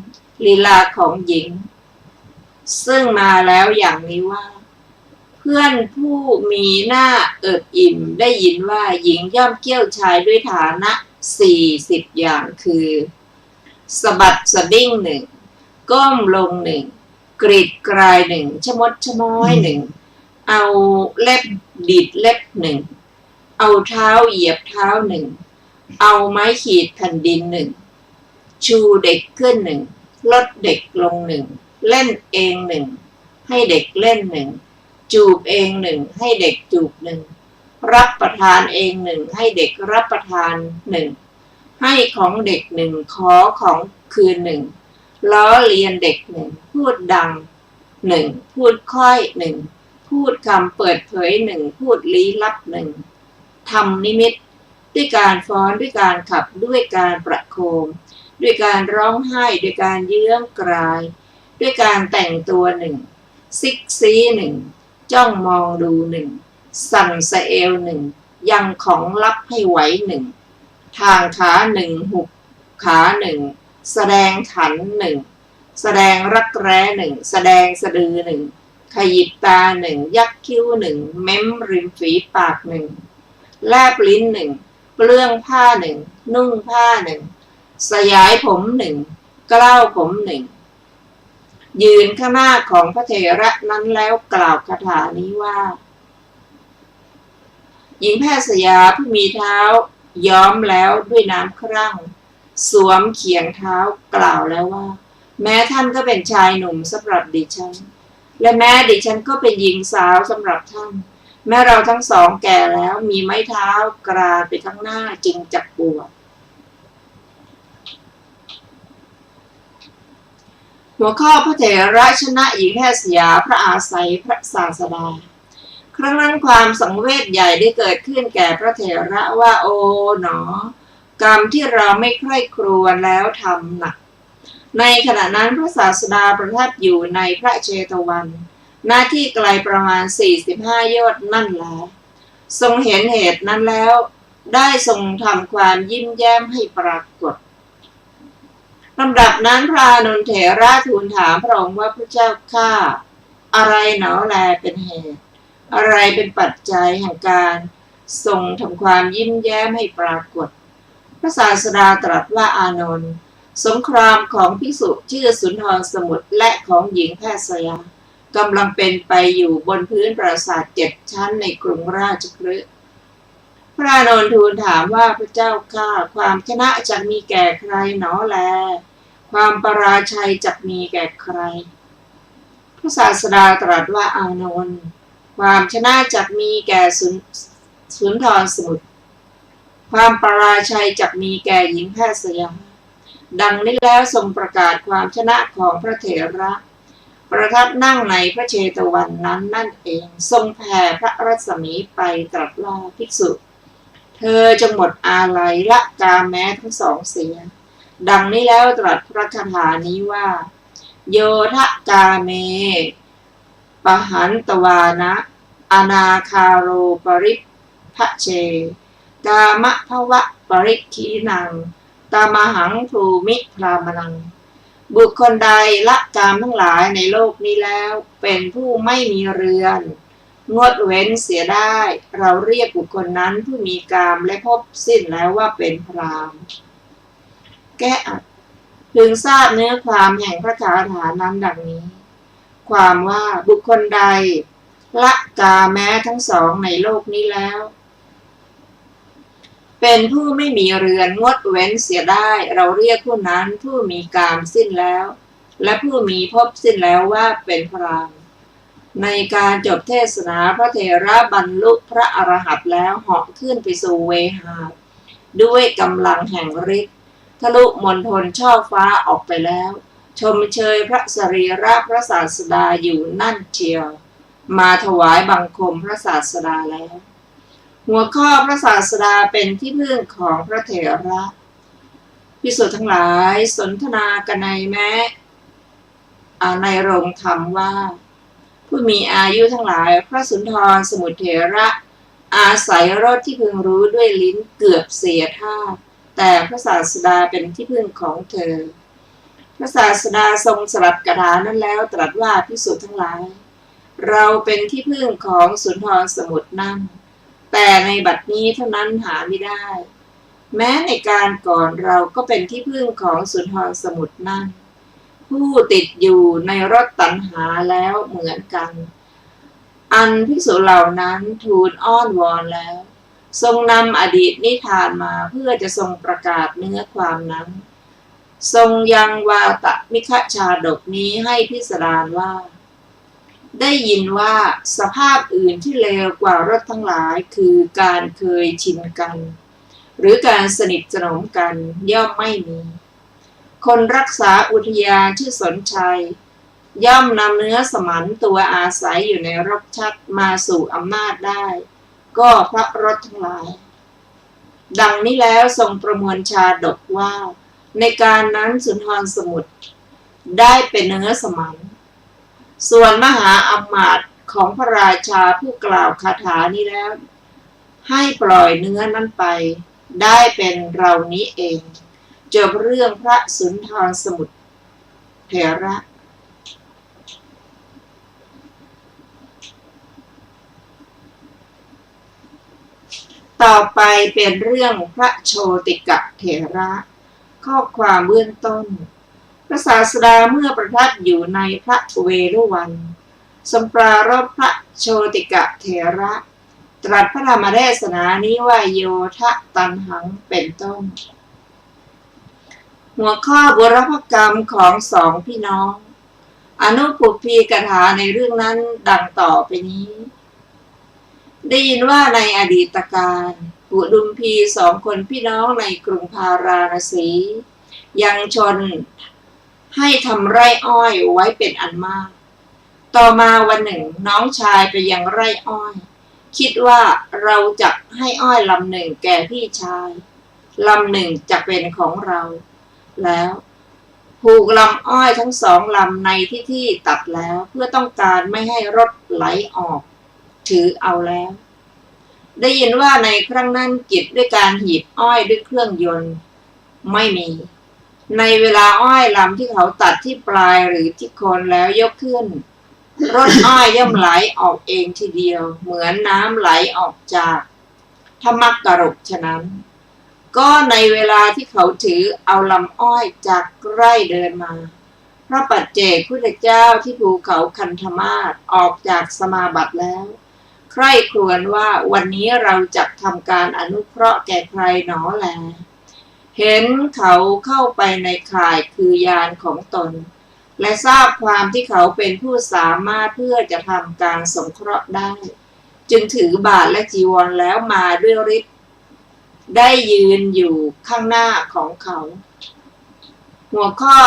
B: ลีลาของหญิงซึ่งมาแล้วอย่างนี้ว่าเพื่อนผู้มีหน้าเอิบอิ่มได้ยินว่าหญิงย่อมเกี่ยวชายด้วยฐานะ40อย่างคือสะบัดสะบิ้ง1ก้มลง1กรีดกราย1ชะมดชะม้อย1เอาเล็บดีดเล็บ1เอาเท้าเหยียบเท้า1เอาไม้ขีดแผ่นดิน1ชูเด็กขึ้น1ลดเด็กลง1เล่นเอง1ให้เด็กเล่น1จูบเอง1ให้เด็กจูบ1รับประทานเอง1ให้เด็กรับประทาน1ให้ของเด็ก1ขอของคืน1ล้อเลียนเด็ก1พูดดัง1พูดค่อย1พูดคำเปิดเผย1พูดลี้ลับ1ทำนิมิตด้วยการฟ้อนด้วยการขับด้วยการประโคมด้วยการร้องไห้ด้วยการเยื้องกรายด้วยการแต่งตัวซิกซีจ้องมองดูสั่นสะเอวยังของลับให้ไหวทางขาหุบขาแสดงขันแสดงรักแร้แสดงสะดือขยิบตายักคิ้วเม้มริมฝีปากแลบลิ้นเปลื้องผ้านุ่งผ้าสยายผมกล้าวผมยืนข้างหน้าของพระเถระนั้นแล้วกล่าวคาถานี้ว่าหญิงแพทย์สยาผู้มีเท้าย้อมแล้วด้วยน้ำครั่งสวมเขียงเท้ากล่าวแล้วว่าแม้ท่านก็เป็นชายหนุ่มสำหรับดิฉันและแม้ดิฉันก็เป็นหญิงสาวสำหรับท่านแม้เราทั้งสองแก่แล้วมีไม้เท้ากรานไปข้างหน้าจึงจักปวดหัวข้อพระเถระชนะหญิงแพทย์สยาพระอาศัยพระศาสดาครั้งนั้นความสังเวชใหญ่ได้เกิดขึ้นแก่พระเถระว่าโอ๋หนอกรรมที่เราไม่ใคร่ครวญแล้วทำหนักในขณะนั้นพระศาสดาประทับอยู่ในพระเชตวันหน้าที่ไกลประมาณ45 โยชน์นั่นแหละทรงเห็นเหตุนั้นแล้วได้ทรงทำความยิ้มแย้มให้ปรากฏลำดับนั้นพระอานนท์เถระทูลถามพระองค์ว่าพระเจ้าข้าอะไรหนอแลเป็นเหตุอะไรเป็นปัจจัยแห่งการทรงทำความยิ้มแย้มให้ปรากฏพระศาสดาตรัสว่าอานนท์สงครามของภิกษุชื่อสุนทรสมุทรและของหญิงแพทย์สยากำลังเป็นไปอยู่บนพื้นปราสาท7 ชั้นในกรุงราชคฤห์พระอานนท์ทูลถามว่าพระเจ้าข้าความชนะจะมีแก่ใครหนอแลความปราชัยจะมีแก่ใครพระศาสดาตรัสว่าอานนท์ความชนะจะมีแก่สุนทรสมุทรความปราชัยจะมีแก่หญิงแพทย์สยาดังนี้แล้วทรงประกาศความชนะของพระเถระประทับนั่งในพระเชตวันนั้นนั่นเองทรงแผ่พระรัศมีไปตรัสว่าภิกษุเธอจงหมดอาลัยละกามแม้ทั้งสองเสียดังนี้แล้วตรัสพระคาถานี้ว่าโยทะกาเมปหันตวานะอนาคาโรปริภเชกามะภวะปริคีนังตามหังภูมิพรามนังบุคคลใดละกามทั้งหลายในโลกนี้แล้วเป็นผู้ไม่มีเรือนงดเว้นเสียได้เราเรียกบุคคลนั้นผู้มีกามและพบสิ้นแล้วว่าเป็นพราหมณ์แก้อัดพึงทราบเนื้อความแห่งพระคาถานั้นดังนี้ความว่าบุคคลใด ละกาแม้ทั้งสองในโลกนี้แล้วเป็นผู้ไม่มีเรือนงดเว้นเสียได้เราเรียกผู้นั้นผู้มีกามสิ้นแล้วและผู้มีภพสิ้นแล้วว่าเป็นพรามในการจบเทศนาพระเถระบรรลุพระอรหันต์แล้วเหาะขึ้นไปสู่เวหาด้วยกำลังแห่งฤทธิ์ทะลุมณฑลช่อฟ้าออกไปแล้วชมเชยพระสรีระพระศาสดาอยู่นั่นเชียวมาถวายบังคมพระศาสดาแล้วหัวข้อพระศาสดาเป็นที่พึ่งของพระเถระภิกษุทั้งหลายสนทนากันในโรงธรรมว่าผู้มีอายุทั้งหลายพระสุนทรสมุทรเถระอาศัยรสที่พึงรู้ด้วยลิ้นเกือบเสียท่าแต่พระศาสดาเป็นที่พึ่งของเธอพระศาสดาทรงสลับกถานั้นแล้วตรัสว่าภิกษุทั้งหลายเราเป็นที่พึ่งของสุนทรสมุทรนั่นแต่ในบัดนี้เท่านั้นหาไม่ได้แม้ในการก่อนเราก็เป็นที่พึ่งของสุนทรสมุทรนั่นผู้ติดอยู่ในรถตัณหาแล้วเหมือนกันอันภิกษุเหล่านั้นทูลอ้อนวอนแล้วทรงนำอดีตนิทานมาเพื่อจะทรงประกาศเนื้อความนั้นทรงยังวาตมิคชาดกนี้ให้พิสดารว่าได้ยินว่าสภาพอื่นที่เลวกว่ารถทั้งหลายคือการเคยชินกันหรือการสนิทสนมกันย่อมไม่มีคนรักษาอุทยานชื่อสนชัยย่อมนำเนื้อสมันตัวอาศัยอยู่ในรกชัดมาสู่อำนาจได้ก็เพราะรถทั้งหลายดังนี้แล้วทรงประมวลชาดกว่าในการนั้นสุนทรสมุทรได้เป็นเนื้อสมันส่วนมหาอมาตย์ของพระราชาผู้กล่าวคาถานี้แล้วให้ปล่อยเนื้อนั้นไปได้เป็นเรานี้เองจบเรื่องพระสุนทรสมุทรเถระต่อไปเป็นเรื่องพระโชติกเถระข้อความเบื้องต้นพระศาสดาเมื่อประทับอยู่ในพระเวฬุวันทรงปรารภพระโชติกเถระตรัสพระธรรมเทศนานี้ว่าโยทะตันหังเป็นต้นหัวข้อบุรพกรรมของสองพี่น้องอนุปุพพีกถาในเรื่องนั้นดังต่อไปนี้ได้ยินว่าในอดีตการปุดุมพีสองคนพี่น้องในกรุงพาราณสียังชนให้ทำไร่อ้อยไว้เป็นอันมากต่อมาวันหนึ่งน้องชายไปยังไร่อ้อยคิดว่าเราจะให้อ้อยลำหนึ่งแก่พี่ชายลำหนึ่งจะเป็นของเราแล้วผูกลำอ้อยทั้งสองลำในที่ตัดแล้วเพื่อต้องการไม่ให้รถไหลออกถือเอาแล้วได้ยินว่าในครั้งนั้นกิจด้วยการหีบอ้อยด้วยเครื่องยนต์ไม่มีในเวลาอ้อยลำที่เขาตัดที่ปลายหรือที่โคนแล้วยกขึ้นรถอ้อยย่อมไหลออกเองทีเดียวเหมือนน้ำไหลออกจากธรรมกรกฉะนั้นก็ในเวลาที่เขาถือเอาลำอ้อยจากไร่เดินมาพระปัจเจกพุทธเจ้าที่ภูเขาคันธมาศออกจากสมาบัติแล้วใคร่ครวญว่าวันนี้เราจะทำการอนุเคราะห์แก่ใครหนอแลเห็นเขาเข้าไปในข่ายคือยานของตนและทราบความที่เขาเป็นผู้สามารถเพื่อจะทำการสงเคราะห์ได้จึงถือบาตรและจีวรแล้วมาด้วยฤทธิ์ได้ยืนอยู่ข้างหน้าของเขาหัวข้อ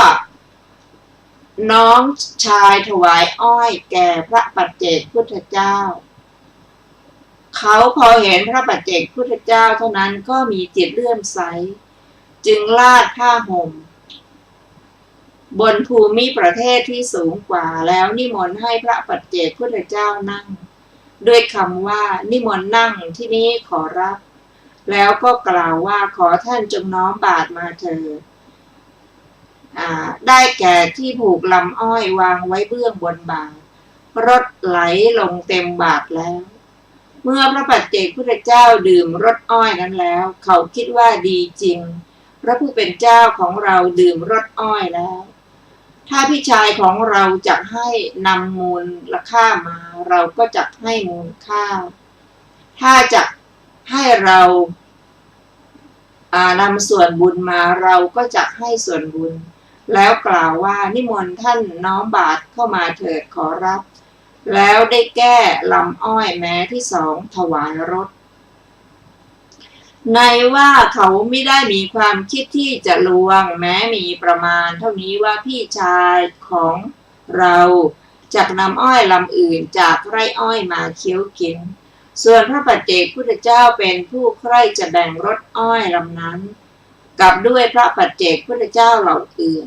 B: น้องชายถวายอ้อยแก่พระปัจเจกพุทธเจ้าเขาพอเห็นพระปัจเจกพุทธเจ้าเท่านั้นก็มีจิตเลื่อมใสจึงลาดผ้าห่มบนภูมิประเทศที่สูงกว่าแล้วนิมนต์ให้พระปัจเจกพุทธเจ้านั่งด้วยคำว่านิมนต์นั่งที่นี้ขอรับแล้วก็กล่าวว่าขอท่านจงน้อมบาตรมาเถิดได้แก่ที่ผูกลำอ้อยวางไว้เบื้องบนบาตรรถไหลลงเต็มบาตรแล้วเมื่อพระปัจเจกพุทธเจ้าดื่มรสอ้อยนั้นแล้วเขาคิดว่าดีจริงพระผู้เป็นเจ้าของเราดื่มรสอ้อยแล้ว ถ้าพี่ชายของเราจะให้นำมูลค่ามาเราก็จะให้มูลค่าถ้าจะให้เรานำส่วนบุญมาเราก็จะให้ส่วนบุญแล้วกล่าวว่านิมนต์ท่านน้อมบาตรเข้ามาเถิดขอรับแล้วได้แก้ลำอ้อยแม้ที่สองถวายรถในว่าเขาไม่ได้มีความคิดที่จะลวงแม้มีประมาณเท่านี้ว่าพี่ชายของเราจะนำอ้อยลำอื่นจากไร่อ้อยมาเคี้ยวกินส่วนพระปัจเจกพุทธเจ้าเป็นผู้ใคร่จะแบ่งรถอ้อยลำนั้นกับด้วยพระปัจเจกพุทธเจ้าเหล่าอื่น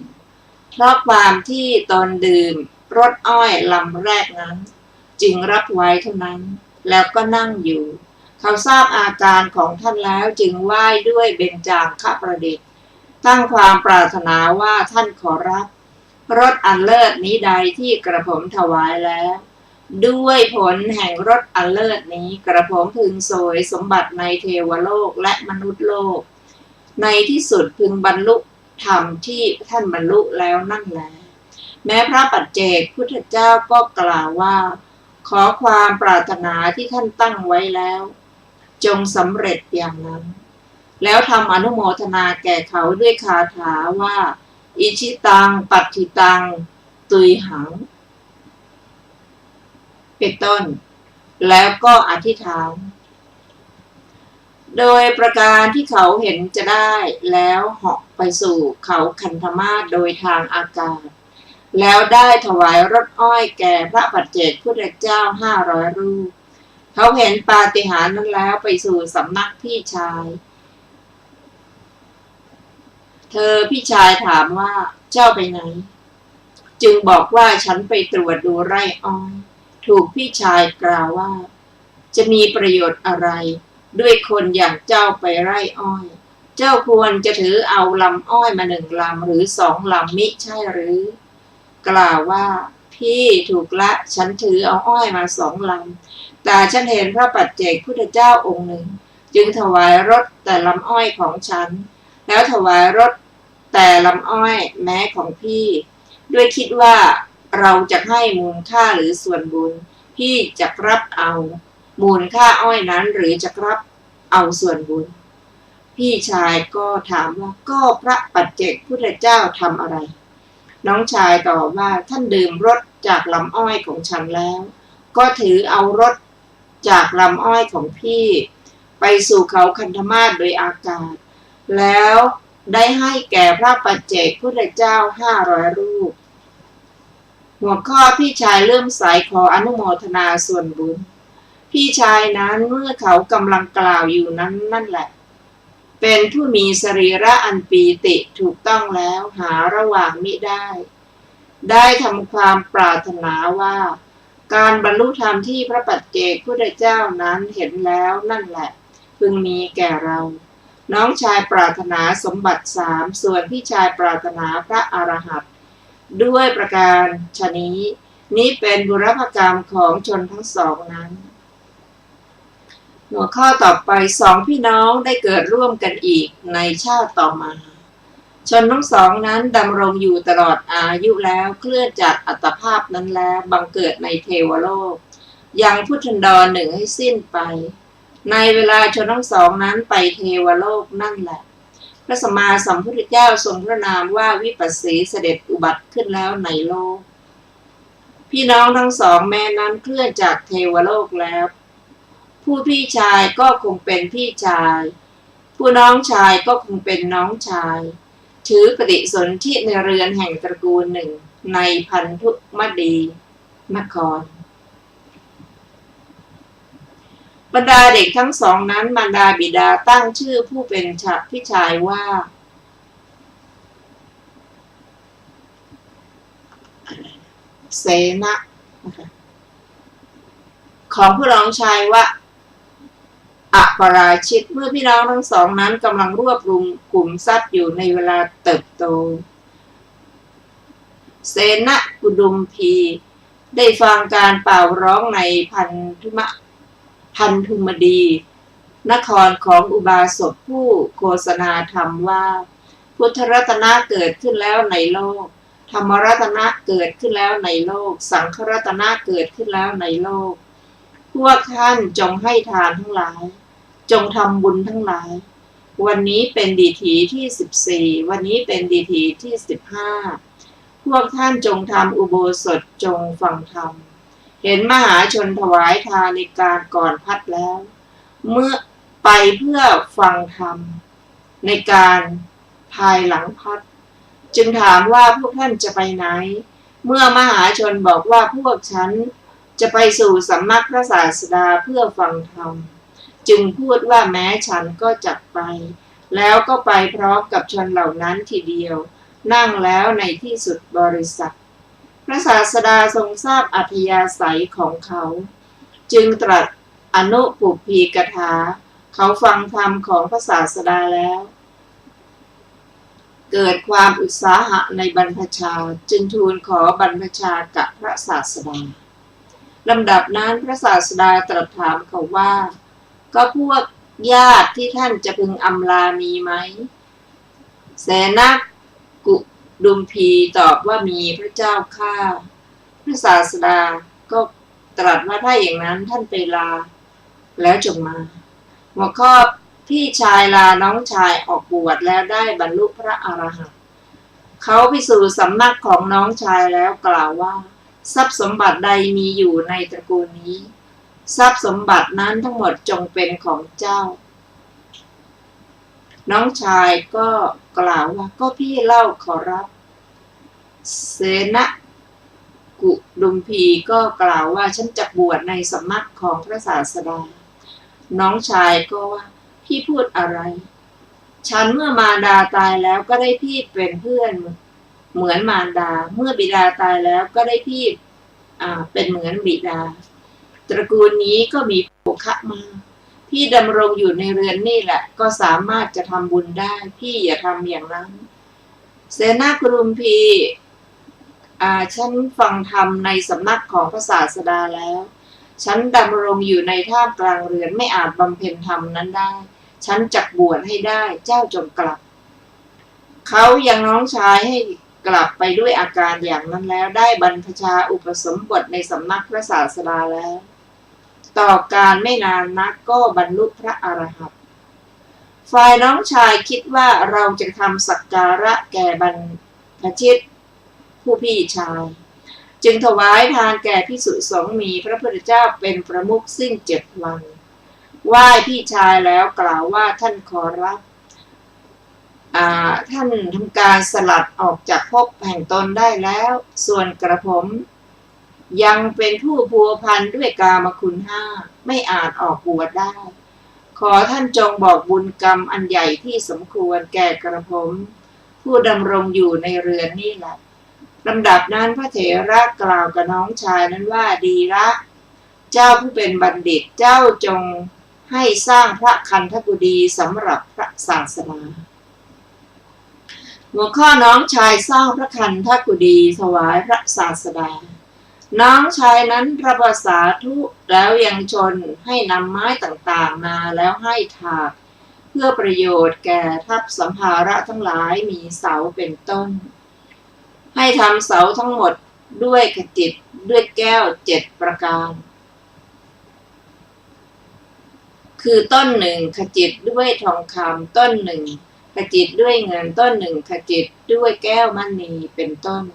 B: เพราะความที่ตนดื่มรถอ้อยลำแรกนั้นจึงรับไว้เท่านั้นแล้วก็นั่งอยู่เขาทราบอาการของท่านแล้วจึงไหว้ด้วยเบญจางคประดิษฐ์ตั้งความปรารถนาว่าท่านขอรับรถอันเลิศนี้ใดที่กระผมถวายแล้วด้วยผลแห่งรถอันเลิศนี้กระผมพึงโสยสมบัติในเทวโลกและมนุษย์โลกในที่สุดพึงบรรลุธรรมที่ท่านบรรลุแล้วนั่นแลแม้พระปัจเจกพุทธเจ้าก็กล่าวว่าขอความปรารถนาที่ท่านตั้งไว้แล้วจงสำเร็จอย่างนั้นแล้วทำอนุโมทนาแก่เขาด้วยคาถาว่าอิชิตังปัตถิตังตุยหังเป็นต้นแล้วก็อธิษฐานโดยประการที่เขาเห็นจะได้แล้วเหาะไปสู่เขาคันธมาศโดยทางอากาศแล้วได้ถวายรถอ้อยแก่พระปัจเจกพุทธเจ้า500 รูปเขาเห็นปาฏิหาริย์นั้นแล้วไปสู่สำนักพี่ชายพี่ชายถามว่าเจ้าไปไหนจึงบอกว่าฉันไปตรวจดูไร่อ้อยถูกพี่ชายกล่าวว่าจะมีประโยชน์อะไรด้วยคนอย่างเจ้าไปไร่อ้อยเจ้าควรจะถือเอาลำอ้อยมา1 ลำหรือ2 ลำมิใช่หรือกล่าวว่าพี่ถูกละฉันถือเอาอ้อยมา2 ลำแต่ฉันเห็นพระปัจเจกพุทธเจ้าองค์หนึ่งจึงถวายรถแต่ลำอ้อยของฉันแล้วถวายรถแต่ลำอ้อยแม้ของพี่ด้วยคิดว่าเราจะให้มูลค่าหรือส่วนบุญพี่จะรับเอามูลค่าอ้อยนั้นหรือจะรับเอาส่วนบุญพี่ชายก็ถามว่าก็พระปัจเจกพุทธเจ้าทำอะไรน้องชายตอบว่าท่านดื่มรสจากลำอ้อยของฉันแล้วก็ถือเอารสจากลำอ้อยของพี่ไปสู่เขาคันธมาศโดยอากาศแล้วได้ให้แก่พระปัจเจกพุทธเจ้า500 รูปหัวข้อพี่ชายเริ่มสายขออนุโมทนาส่วนบุญพี่ชายนั้นเมื่อเขากำลังกล่าวอยู่นั้นนั่นแหละเป็นผู้มีสรีระอันปีติถูกต้องแล้วหาระหว่างมิได้ทำความปรารถนาว่าการบรรลุธรรมที่พระปัจเจกพุทธเจ้านั้นเห็นแล้วนั่นแหละพึงมีแก่เราน้องชายปรารถนาสมบัติ3ส่วนพี่ชายปรารถนาพระอรหันต์ด้วยประการฉะนี้เป็นบุรพกรรมของชนทั้งสองนั้นหัวข้อต่อไป2 พี่น้องได้เกิดร่วมกันอีกในชาติต่อมาชนทั้งสองนั้นดำรงอยู่ตลอดอายุแล้วเคลื่อนจากอัตภาพนั้นแล้วบังเกิดในเทวโลกยังพุทธันดร1ให้สิ้นไปในเวลาชนทั้งสองนั้นไปเทวโลกนั่นแหละพระสัมมาสัมพุทธเจ้าทรงพระนามว่าวิปัสสีเสด็จอุบัติขึ้นแล้วในโลกพี่น้องทั้งสองแม้นั้นเคลื่อนจากเทวโลกแล้วผู้พี่ชายก็คงเป็นพี่ชายผู้น้องชายก็คงเป็นน้องชายถือปฏิสนธิในเรือนแห่งตระกูลหนึ่งในพันธุมดีนครบรรดาเด็กทั้งสองนั้นมารดาบิดาตั้งชื่อผู้เป็นพี่ชายว่าเสนะของผู้น้องชายว่าอปราชิตเมื่อพี่น้องทั้งสองนั้นกำลังรวบรวมกลุ่มทรัพย์อยู่ในเวลาเติบโตเสนะกุดุมพีได้ฟังการเป่าร้องในพันธุมดีนครของอุบาสกผู้โฆษณาธรรมว่าพุทธรัตนะเกิดขึ้นแล้วในโลก ธรรมรัตนะเกิดขึ้นแล้วในโลกสังฆรัตนะเกิดขึ้นแล้วในโลกพวกท่านจงให้ทานทั้งหลายจงทำบุญทั้งหลายวันนี้เป็นดีถีที่14วันนี้เป็นดีถีที่15พวกท่านจงทำอุโบสถจงฟังธรรมเห็นมหาชนถวายทานในการก่อนพัดแล้วเมื่อไปเพื่อฟังธรรมในการภายหลังพัดจึงถามว่าพวกท่านจะไปไหนเมื่อมหาชนบอกว่าพวกฉันจะไปสู่สำนักพระศาสดาเพื่อฟังธรรมจึงพูดว่าแม้ฉันก็จักไปแล้วก็ไปพร้อมกับชนเหล่านั้นทีเดียวนั่งแล้วในที่สุดบริษัทพระศาสดาทรงทราบอัธยาศัยของเขาจึงตรัสอนุปุพพีกถาเขาฟังธรรมของพระศาสดาแล้วเกิดความอุตสาหะในบรรพชาจึงทูลขอบรรพชากับพระศาสดาลำดับนั้นพระศาสดาตรัสถามเขาว่าก็พวกญาติที่ท่านจะพึงอำลามีไหมเสนากุดุมพีตอบว่ามีพระเจ้าข้าพระศาสดาก็ตรัสว่าถ้าอย่างนั้นท่านไปลาแล้วจงมาหัวข้อพี่ชายลาน้องชายออกบวชแล้วได้บรรลุพระอรหันต์เขาไปสู่สำนักของน้องชายแล้วกล่าวว่าทรัพย์สมบัติใดมีอยู่ในตระกูลนี้ทรัพย์สมบัตินั้นทั้งหมดจงเป็นของเจ้าน้องชายก็กล่าวว่าก็พี่เล่าขอรับเสนะกุดุมพีก็กล่าวว่าฉันจะบวชในสำนักของพระศาสดาน้องชายก็ว่าพี่พูดอะไรฉันเมื่อมารดาตายแล้วก็ได้พี่เป็นเพื่อนเหมือนมารดาเมื่อบิดาตายแล้วก็ได้พี่เป็นเหมือนบิดาตระกูลนี้ก็มีโภคะมาพี่ดำรงอยู่ในเรือนนี่แหละก็สามารถจะทำบุญได้พี่อย่าทำอย่างนั้นเสนากุดุมพีฉันฟังธรรมในสำนักของพระศาสดาแล้วฉันดำรงอยู่ในท่ามกลางเรือนไม่อาจบำเพ็ญธรรมนั้นได้ฉันจักบวชให้ได้เจ้าจงกลับเขายังน้องชายให้กลับไปด้วยอาการอย่างนั้นแล้วได้บรรพชาอุปสมบทในสำนักพระศาสดาแล้วต่อการไม่นานนักก็บรรลุพระอรหันต์ฝ่ายน้องชายคิดว่าเราจะทำสักการะแก่บรรพชิตผู้พี่ชายจึงถวายทานแก่ภิกษุสงฆ์มีพระพุทธเจ้าเป็นประมุขสิ้น7 วันไหว้พี่ชายแล้วกล่าวว่าท่านขอรับท่านทำการสลัดออกจากภพแห่งตนได้แล้วส่วนกระผมยังเป็นผู้พัวพันด้วยกามคุณ5ไม่อาจออกบวชได้ขอท่านจงบอกบุญกรรมอันใหญ่ที่สมควรแก่กระผมผู้ดำรงอยู่ในเรือนนี่แหละลำดับนั้นพระเถระกล่าวกับน้องชายนั้นว่าดีละเจ้าผู้เป็นบัณฑิตเจ้าจงให้สร้างพระคันธกุฎีสำหรับพระศาสดาหัวข้อน้องชายสร้างพระคันธกุฎีถวายพระศาสดาน้องชายนั้นพระภาษาทุแล้วยังชนให้นำไม้ต่างๆมาแล้วให้ถากเพื่อประโยชน์แก่ทัพสัมภาระทั้งหลายมีเสาเป็นต้นให้ทำเสาทั้งหมดด้วยขจิตด้วยแก้ว7 ประการคือต้น1ขจิตด้วยทองคำต้น1ขจิตด้วยเงินต้น1ขจิตด้วยแก้วมณีเป็นต้น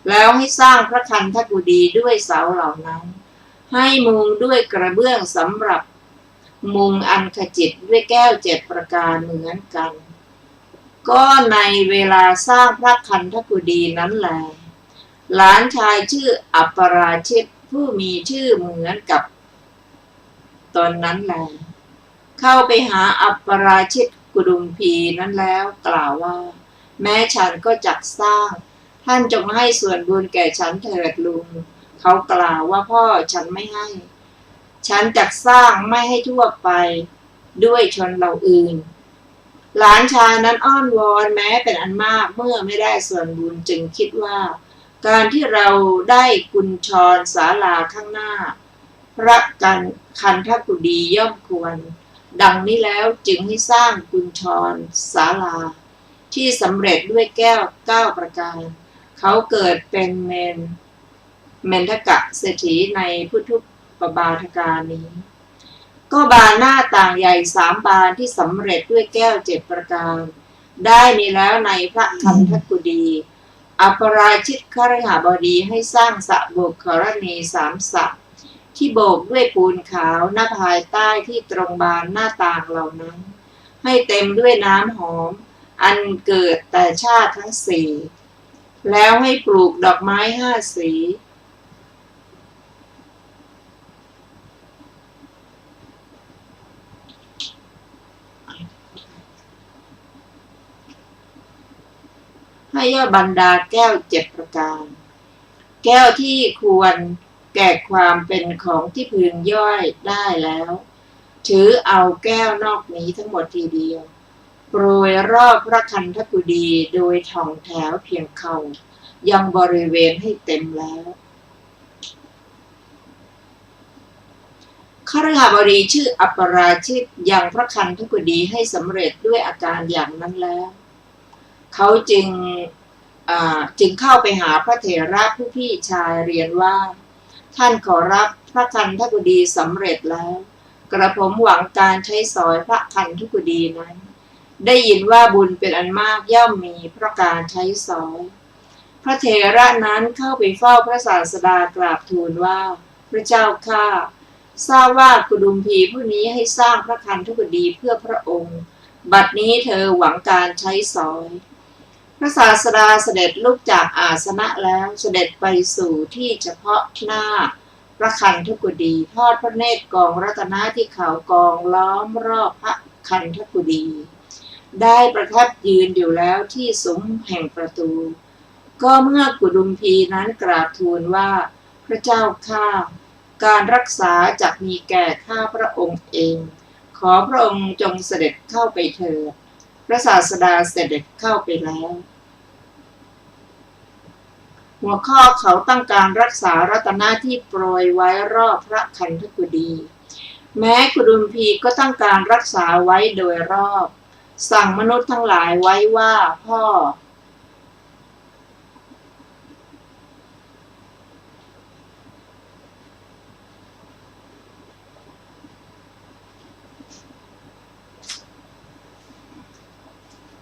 B: แล้วให้สร้างพระคันธกุฎีด้วยเสาเหล่านั้นให้มุงด้วยกระเบื้องสำหรับมุงอันขจิตด้วยแก้ว7 ประการเหมือนกันก็ในเวลาสร้างพระคันธกุฎีนั้นแลหลานชายชื่ออัปราชิตผู้มีชื่อเหมือนกับตนนั้นแลเข้าไปหาอัปราชิตกุดุมพีนั้นแล้วกล่าวว่าแม้ฉันก็จักสร้างท่านจงให้ส่วนบุญแก่ฉันเถิดลุงเขากล่าวว่าพ่อฉันไม่ให้ฉันจักสร้างไม่ให้ทั่วไปด้วยชนเหล่าอื่นหลานชายนั้นอ้อนวอนแม้เป็นอันมากเมื่อไม่ได้ส่วนบุญจึงคิดว่าการที่เราได้กุญชรศาลาข้างหน้าพระคันธกุฎีย่อมควรดังนี้แล้วจึงให้สร้างกุญชรศาลาที่สำเร็จด้วยแก้ว9 ประการ เขาเกิดเป็นเมนทกะเศรษฐีในพุทธุปบาทกานี้ ก็บานหน้าต่างใหญ่3 บานที่สำเร็จด้วยแก้ว7 ประการ ได้มีแล้วในพระคันธกุฎีอัปราชิตคฤหบดีให้สร้างสระโบกขรณี3 สระที่โบกด้วยปูนขาวหน้าภายใต้ที่ตรงบานหน้าต่างเหล่านั้น ให้เต็มด้วยน้ำหอมอันเกิดแต่ชาติทั้ง4แล้วให้ปลูกดอกไม้5 สีให้ย่อบรรดาแก้ว7 ประการ แก้วที่ควรแก่ความเป็นของที่พึงย่อยได้แล้วถือเอาแก้วนอกนี้ทั้งหมดทีเดียวโปรยรอบพระคันธกุฎีโดยท่องแถวเพียงเข่ายังบริเวณให้เต็มแล้วคฤหบดีชื่ออัปราชิตยังพระคันธกุฎีให้สำเร็จด้วยอาการอย่างนั้นแล้วเขาจึงเข้าไปหาพระเถระผู้พี่ชายเรียนว่าท่านขอรับพระคันธกุฎีสำเร็จแล้วกระผมหวังการใช้สอยพระคันธกุฎีนั้นได้ยินว่าบุญเป็นอันมากย่อมมีเพราะการใช้สอยพระเถระนั้นเข้าไปเฝ้าพระศาสดากราบทูลว่าพระเจ้าข้าทราบว่ากุดุมพีผู้นี้ให้สร้างพระคันธกุฎีเพื่อพระองค์บัดนี้เธอหวังการใช้สอยพระศาสดาเสด็จลุกจากอาสนะแล้วเสด็จไปสู่ที่เฉพาะหน้าพระคันธกุฎีทอดพระเนตรกองรัตนะที่เขากองล้อมรอบพระคันธกุฎีได้ประทับยืนอยู่แล้วที่ซุ้มแห่งประตูก็เมื่อกุดุมพีนั้นกราบทูลว่าพระเจ้าข้าการรักษาจักมีแก่ข้าพระองค์เองขอพระองค์จงเสด็จเข้าไปเถิดพระศาสดาเสด็จเข้าไปแล้วหัวข้อเขาต้องการรักษารัตนะที่โปรยไว้รอบพระคันธกุฎีแม้กุดุมพีก็ต้องการรักษาไว้โดยรอบสั่งมนุษย์ทั้งหลายไว้ว่าพ่อ